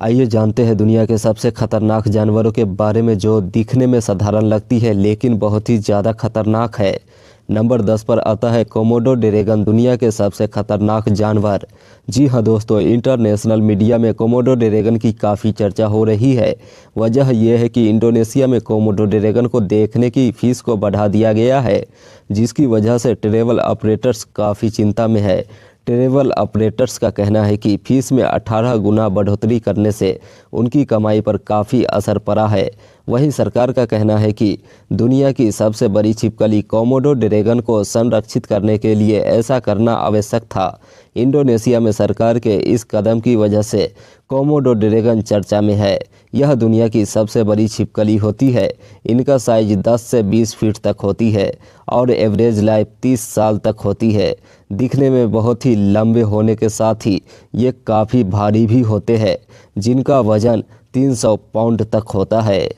आइए जानते हैं दुनिया के सबसे खतरनाक जानवरों के बारे में जो दिखने में साधारण लगती है लेकिन बहुत ही ज़्यादा खतरनाक है। नंबर 10 पर आता है कोमोडो ड्रैगन, दुनिया के सबसे खतरनाक जानवर। जी हाँ दोस्तों, इंटरनेशनल मीडिया में कोमोडो ड्रैगन की काफ़ी चर्चा हो रही है। वजह यह है कि इंडोनेशिया में कोमोडो ड्रैगन को देखने की फीस को बढ़ा दिया गया है, जिसकी वजह से ट्रैवल ऑपरेटर्स काफ़ी चिंता में है। ट्रैवल ऑपरेटर्स का कहना है कि फीस में 18 गुना बढ़ोतरी करने से उनकी कमाई पर काफ़ी असर पड़ा है। वहीं सरकार का कहना है कि दुनिया की सबसे बड़ी छिपकली कोमोडो ड्रैगन को संरक्षित करने के लिए ऐसा करना आवश्यक था। इंडोनेशिया में सरकार के इस कदम की वजह से कोमोडो ड्रैगन चर्चा में है। यह दुनिया की सबसे बड़ी छिपकली होती है। इनका साइज 10 से 20 फीट तक होती है और एवरेज लाइफ 30 साल तक होती है। दिखने में बहुत ही लंबे होने के साथ ही ये काफ़ी भारी भी होते हैं, जिनका वजन 300 पाउंड तक होता है।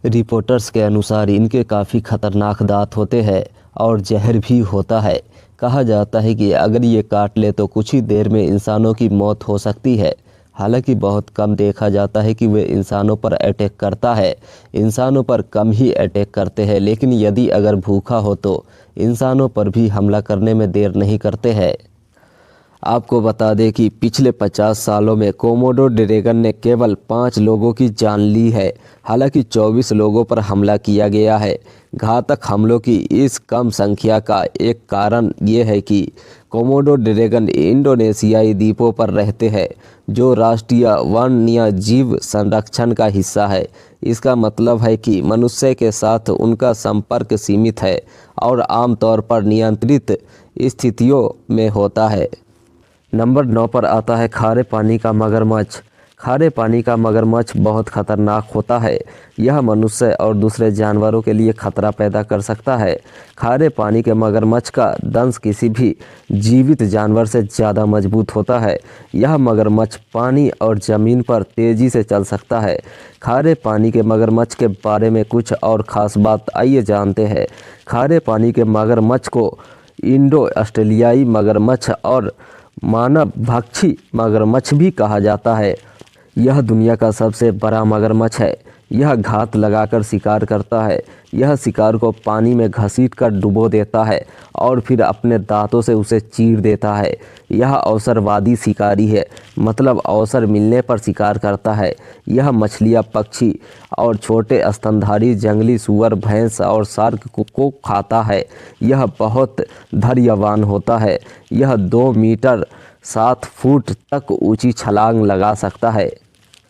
रिपोर्टर्स के अनुसार इनके काफ़ी खतरनाक दांत होते हैं और जहर भी होता है। कहा जाता है कि अगर ये काट ले तो कुछ ही देर में इंसानों की मौत हो सकती है। हालांकि बहुत कम देखा जाता है कि वे इंसानों पर अटैक करता है। इंसानों पर कम ही अटैक करते हैं, लेकिन यदि अगर भूखा हो तो इंसानों पर भी हमला करने में देर नहीं करते हैं। आपको बता दें कि पिछले 50 सालों में कोमोडो ड्रैगन ने केवल 5 लोगों की जान ली है। हालांकि 24 लोगों पर हमला किया गया है। घातक हमलों की इस कम संख्या का एक कारण ये है कि कोमोडो ड्रैगन इंडोनेशियाई द्वीपों पर रहते हैं, जो राष्ट्रीय वन्य जीव संरक्षण का हिस्सा है। इसका मतलब है कि मनुष्य के साथ उनका संपर्क सीमित है और आमतौर पर नियंत्रित स्थितियों में होता है। नंबर 9 पर आता है खारे पानी का मगरमच्छ। खारे पानी का मगरमच्छ बहुत खतरनाक होता है। यह मनुष्य और दूसरे जानवरों के लिए खतरा पैदा कर सकता है। खारे पानी के मगरमच्छ का दंश किसी भी जीवित जानवर से ज़्यादा मजबूत होता है। यह मगरमच्छ पानी और ज़मीन पर तेज़ी से चल सकता है। खारे पानी के मगरमच्छ के बारे में कुछ और ख़ास बात आइए जानते हैं। खारे पानी के मगरमच्छ को इंडो ऑस्ट्रेलियाई मगरमच्छ और मानव भक्षी मगरमच्छ भी कहा जाता है। यह दुनिया का सबसे बड़ा मगरमच्छ है। यह घात लगाकर शिकार करता है। यह शिकार को पानी में घसीटकर डुबो देता है और फिर अपने दांतों से उसे चीर देता है। यह अवसरवादी शिकारी है, मतलब अवसर मिलने पर शिकार करता है। यह मछलियाँ, पक्षी और छोटे स्तनधारी जंगली सूअर, भैंस और शार्क को खाता है। यह बहुत धैर्यवान होता है। यह 2 मीटर 7 फुट तक ऊंची छलांग लगा सकता है।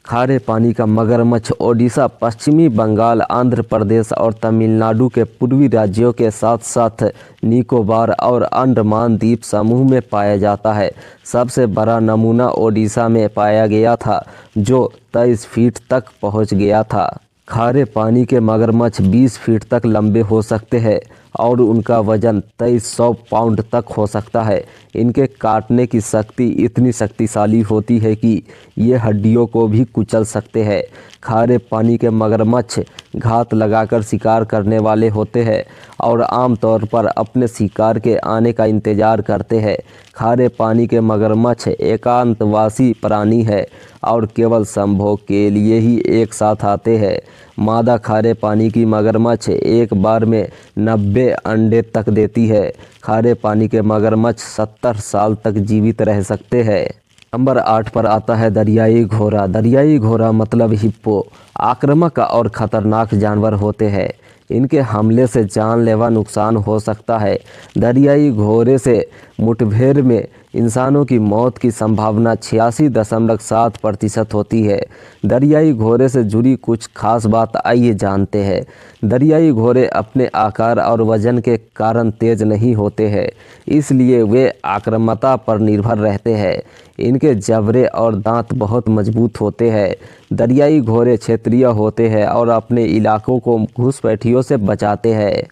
खारे पानी का मगरमच्छ ओडिशा, पश्चिमी बंगाल, आंध्र प्रदेश और तमिलनाडु के पूर्वी राज्यों के साथ साथ निकोबार और अंडमान द्वीप समूह में पाया जाता है। सबसे बड़ा नमूना ओडिशा में पाया गया था, जो 23 फीट तक पहुंच गया था। खारे पानी के मगरमच्छ 20 फीट तक लंबे हो सकते हैं और उनका वजन 2300 पाउंड तक हो सकता है। इनके काटने की शक्ति इतनी शक्तिशाली होती है कि ये हड्डियों को भी कुचल सकते हैं। खारे पानी के मगरमच्छ घात लगाकर शिकार करने वाले होते हैं और आमतौर पर अपने शिकार के आने का इंतज़ार करते हैं। खारे पानी के मगरमच्छ एकांतवासी प्राणी है और केवल संभोग के लिए ही एक साथ आते हैं। मादा खारे पानी की मगरमच्छ एक बार में 90 अंडे तक देती है। खारे पानी के मगरमच्छ 70 साल तक जीवित रह सकते हैं। नंबर 8 पर आता है दरियाई घोड़ा। दरियाई घोड़ा मतलब हिप्पो आक्रामक और ख़तरनाक जानवर होते हैं। इनके हमले से जानलेवा नुकसान हो सकता है। दरियाई घोड़े से मुठभेड़ में इंसानों की मौत की संभावना 86.7% होती है। दरियाई घोड़े से जुड़ी कुछ खास बात आइए जानते हैं। दरियाई घोड़े अपने आकार और वजन के कारण तेज नहीं होते हैं, इसलिए वे आक्रामकता पर निर्भर रहते हैं। इनके जबड़े और दांत बहुत मजबूत होते हैं। दरियाई घोड़े क्षेत्रीय होते हैं और अपने इलाकों को घुसपैठियों से बचाते हैं।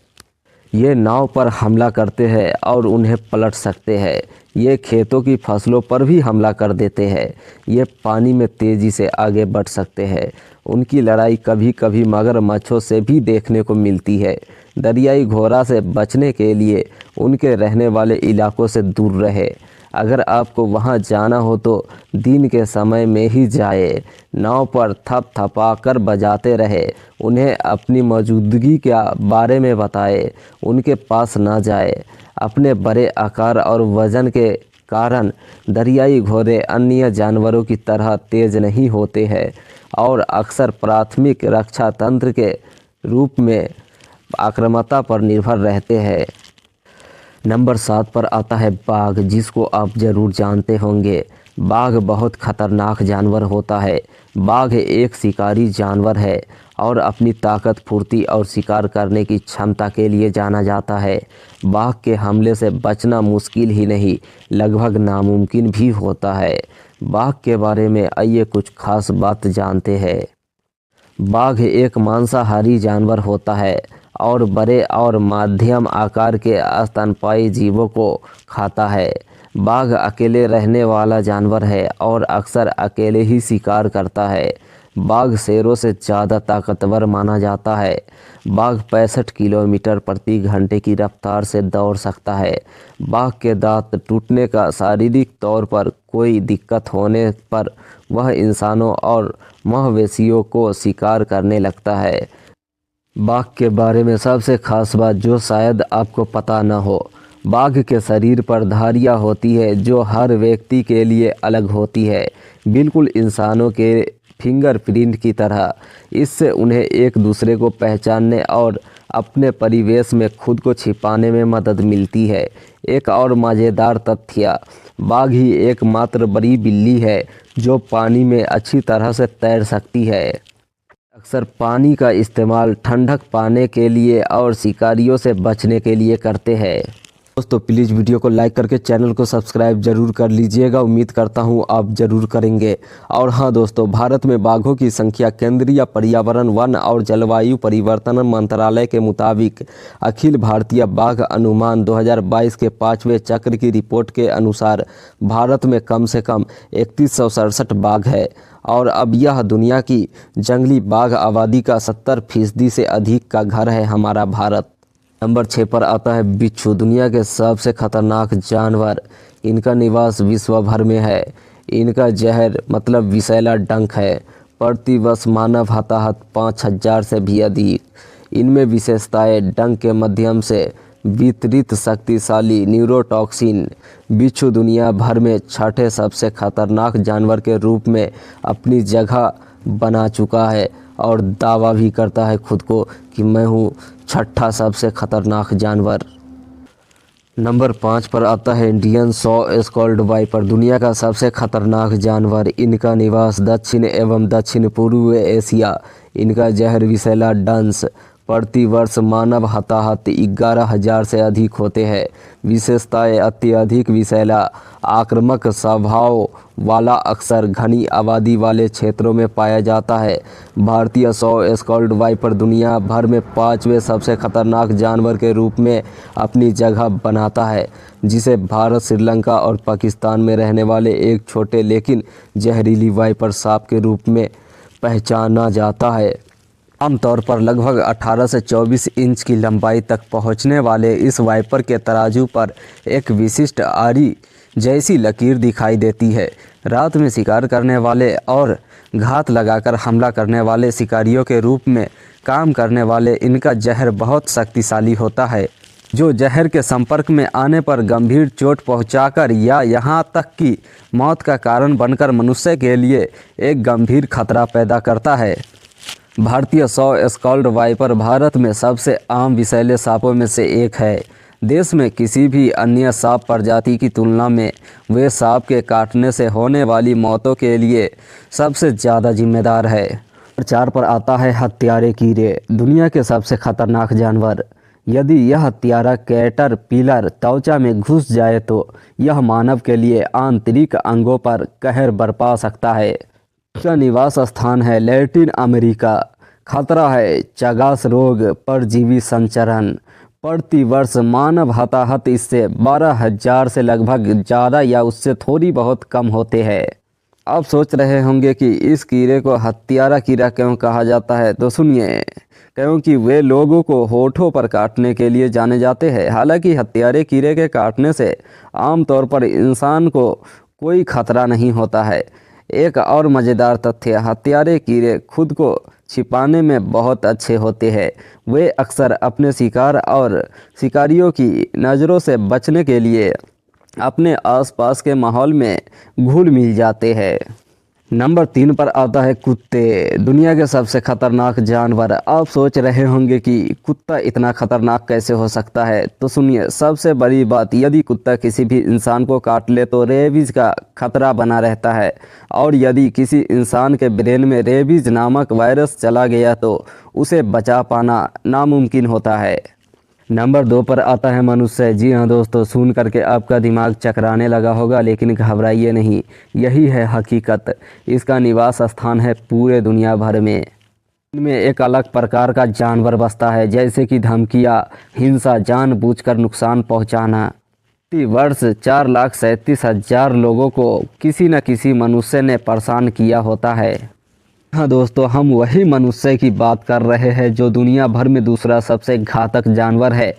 ये नाव पर हमला करते हैं और उन्हें पलट सकते हैं। ये खेतों की फसलों पर भी हमला कर देते हैं। ये पानी में तेज़ी से आगे बढ़ सकते हैं। उनकी लड़ाई कभी कभी मगरमच्छों से भी देखने को मिलती है। दरियाई घोड़ा से बचने के लिए उनके रहने वाले इलाकों से दूर रहे। अगर आपको वहां जाना हो तो दिन के समय में ही जाए। नाव पर थपथपाकर बजाते रहे, उन्हें अपनी मौजूदगी के बारे में बताए, उनके पास ना जाए। अपने बड़े आकार और वजन के कारण दरियाई घोड़े अन्य जानवरों की तरह तेज नहीं होते हैं और अक्सर प्राथमिक रक्षा तंत्र के रूप में आक्रामकता पर निर्भर रहते हैं। नंबर 7 पर आता है बाघ, जिसको आप ज़रूर जानते होंगे। बाघ बहुत खतरनाक जानवर होता है। बाघ एक शिकारी जानवर है और अपनी ताकत, फुर्ती और शिकार करने की क्षमता के लिए जाना जाता है। बाघ के हमले से बचना मुश्किल ही नहीं, लगभग नामुमकिन भी होता है। बाघ के बारे में आइए कुछ खास बात जानते हैं। बाघ एक मांसाहारी जानवर होता है और बड़े और मध्यम आकार के स्तनपायी जीवों को खाता है। बाघ अकेले रहने वाला जानवर है और अक्सर अकेले ही शिकार करता है। बाघ शेरों से ज़्यादा ताकतवर माना जाता है। बाघ 65 किलोमीटर प्रति घंटे की रफ्तार से दौड़ सकता है। बाघ के दांत टूटने का शारीरिक तौर पर कोई दिक्कत होने पर वह इंसानों और मवेशियों को शिकार करने लगता है। बाघ के बारे में सबसे खास बात जो शायद आपको पता न हो, बाघ के शरीर पर धारियाँ होती है जो हर व्यक्ति के लिए अलग होती है, बिल्कुल इंसानों के फिंगरप्रिंट की तरह। इससे उन्हें एक दूसरे को पहचानने और अपने परिवेश में खुद को छिपाने में मदद मिलती है। एक और मज़ेदार तथ्य, बाघ ही एकमात्र बड़ी बिल्ली है जो पानी में अच्छी तरह से तैर सकती है। अक्सर पानी का इस्तेमाल ठंडक पाने के लिए और शिकारियों से बचने के लिए करते हैं। दोस्तों प्लीज़ वीडियो को लाइक करके चैनल को सब्सक्राइब जरूर कर लीजिएगा, उम्मीद करता हूं आप जरूर करेंगे। और हाँ दोस्तों, भारत में बाघों की संख्या केंद्रीय पर्यावरण, वन और जलवायु परिवर्तन मंत्रालय के मुताबिक अखिल भारतीय बाघ अनुमान 2022 के 5वें चक्र की रिपोर्ट के अनुसार भारत में कम से कम 3167 बाघ है और अब यह दुनिया की जंगली बाघ आबादी का 70% से अधिक का घर है हमारा भारत। नंबर 6 पर आता है बिच्छू, दुनिया के सबसे खतरनाक जानवर। इनका निवास विश्व भर में है। इनका जहर मतलब विषैला डंक है। प्रतिवर्ष मानव हताहत 5000 से भी अधिक। इनमें विशेषताएं डंक के माध्यम से वितरित शक्तिशाली न्यूरोटॉक्सिन। बिच्छू दुनिया भर में छठे सबसे खतरनाक जानवर के रूप में अपनी जगह बना चुका है और दावा भी करता है खुद को कि मैं हूँ छठा सबसे खतरनाक जानवर। नंबर 5 पर आता है इंडियन सॉ स्कॉल्ड वाइपर, दुनिया का सबसे खतरनाक जानवर। इनका निवास दक्षिण एवं दक्षिण पूर्व एशिया। इनका जहर विषैला डंस। प्रतिवर्ष मानव हताहत 11,000 से अधिक होते हैं। विशेषताएं अत्यधिक विषैला, आक्रामक स्वभाव वाला, अक्सर घनी आबादी वाले क्षेत्रों में पाया जाता है। भारतीय सॉ स्कॉल्ड वाइपर दुनिया भर में 5वें सबसे खतरनाक जानवर के रूप में अपनी जगह बनाता है, जिसे भारत, श्रीलंका और पाकिस्तान में रहने वाले एक छोटे लेकिन जहरीली वाइपर सांप के रूप में पहचाना जाता है। आमतौर पर लगभग 18 से 24 इंच की लंबाई तक पहुंचने वाले इस वाइपर के तराजू पर एक विशिष्ट आरी जैसी लकीर दिखाई देती है। रात में शिकार करने वाले और घात लगाकर हमला करने वाले शिकारियों के रूप में काम करने वाले इनका जहर बहुत शक्तिशाली होता है, जो जहर के संपर्क में आने पर गंभीर चोट पहुंचाकर या यहां तक कि मौत का कारण बनकर मनुष्य के लिए एक गंभीर खतरा पैदा करता है। भारतीय सॉ स्कॉल्ड वाइपर भारत में सबसे आम विषैले सांपों में से एक है। देश में किसी भी अन्य सांप प्रजाति की तुलना में वे सांप के काटने से होने वाली मौतों के लिए सबसे ज़्यादा जिम्मेदार है। नंबर 4 पर आता है हत्यारे कीड़े, दुनिया के सबसे खतरनाक जानवर। यदि यह हत्यारा कैटरपिलर त्वचा में घुस जाए तो यह मानव के लिए आंतरिक अंगों पर कहर बरपा सकता है। इसका निवास स्थान है लैटिन अमेरिका। खतरा है चगास रोग, परजीवी संचरण। प्रतिवर्ष मानव हताहत इससे 12,000 से लगभग ज़्यादा या उससे थोड़ी बहुत कम होते हैं। आप सोच रहे होंगे कि इस कीड़े को हत्यारा कीड़ा क्यों कहा जाता है, तो सुनिए। क्योंकि वे लोगों को होठों पर काटने के लिए जाने जाते हैं। हालांकि हत्यारे कीड़े के काटने से आमतौर पर इंसान को कोई खतरा नहीं होता है। एक और मज़ेदार तथ्य, हत्यारे कीड़े खुद को छिपाने में बहुत अच्छे होते हैं। वे अक्सर अपने शिकार और शिकारियों की नज़रों से बचने के लिए अपने आसपास के माहौल में घुल मिल जाते हैं। नंबर 3 पर आता है कुत्ते, दुनिया के सबसे खतरनाक जानवर। आप सोच रहे होंगे कि कुत्ता इतना खतरनाक कैसे हो सकता है, तो सुनिए। सबसे बड़ी बात, यदि कुत्ता किसी भी इंसान को काट ले तो रेबीज का खतरा बना रहता है, और यदि किसी इंसान के ब्रेन में रेबीज नामक वायरस चला गया तो उसे बचा पाना नामुमकिन होता है। नंबर 2 पर आता है मनुष्य। जी हाँ दोस्तों, सुन करके आपका दिमाग चकराने लगा होगा, लेकिन घबराइए नहीं, यही है हकीकत। इसका निवास स्थान है पूरे दुनिया भर में। इनमें एक अलग प्रकार का जानवर बसता है, जैसे कि धमकियाँ, हिंसा, जानबूझकर नुकसान पहुँचाना। प्रति वर्ष 4,37,000 लोगों को किसी न किसी मनुष्य ने परेशान किया होता है। हाँ दोस्तों, हम वही मनुष्य की बात कर रहे हैं जो दुनिया भर में दूसरा सबसे घातक जानवर है।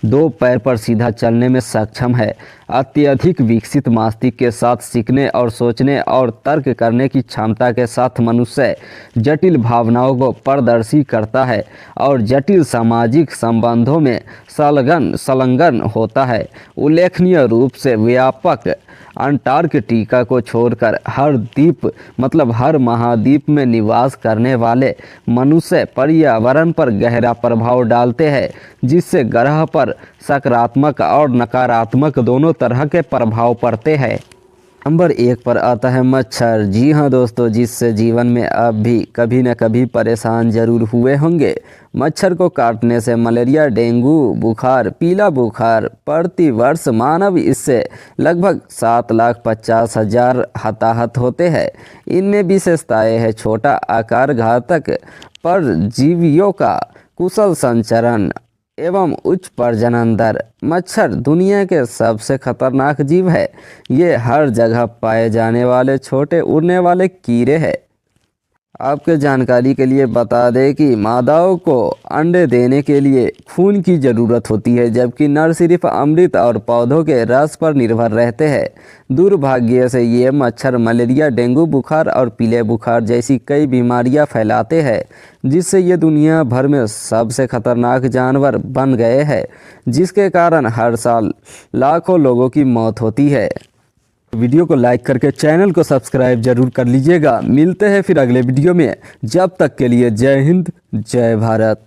2 पैर पर सीधा चलने में सक्षम है, अत्यधिक विकसित मस्तिष्क के साथ सीखने और सोचने और तर्क करने की क्षमता के साथ मनुष्य जटिल भावनाओं को प्रदर्शित करता है और जटिल सामाजिक संबंधों में संलग्न होता है। उल्लेखनीय रूप से व्यापक अंटार्कटिका को छोड़कर हर द्वीप मतलब हर महाद्वीप में निवास करने वाले मनुष्य पर्यावरण पर गहरा प्रभाव डालते हैं, जिससे ग्रह पर सकारात्मक और नकारात्मक दोनों तरह के प्रभाव पड़ते हैं। नंबर 1 पर आता है मच्छर। जी हाँ दोस्तों, जिससे जीवन में आप भी कभी न कभी परेशान जरूर हुए होंगे। मच्छर को काटने से मलेरिया, डेंगू बुखार, पीला बुखार, प्रति वर्ष मानव इससे लगभग 7,50,000 हताहत होते हैं। इनमें विशेषताएं हैं छोटा आकार, घातक परजीवियों का कुशल संचरण एवं उच्च प्रजनन दर। मच्छर दुनिया के सबसे खतरनाक जीव है। ये हर जगह पाए जाने वाले छोटे उड़ने वाले कीड़े हैं। आपके जानकारी के लिए बता दें कि मादाओं को अंडे देने के लिए खून की ज़रूरत होती है, जबकि नर सिर्फ अमृत और पौधों के रस पर निर्भर रहते हैं। दुर्भाग्य से ये मच्छर मलेरिया, डेंगू बुखार और पीले बुखार जैसी कई बीमारियां फैलाते हैं, जिससे ये दुनिया भर में सबसे खतरनाक जानवर बन गए हैं, जिसके कारण हर साल लाखों लोगों की मौत होती है। वीडियो को लाइक करके चैनल को सब्सक्राइब जरूर कर लीजिएगा। मिलते हैं फिर अगले वीडियो में, जब तक के लिए जय हिंद, जय भारत।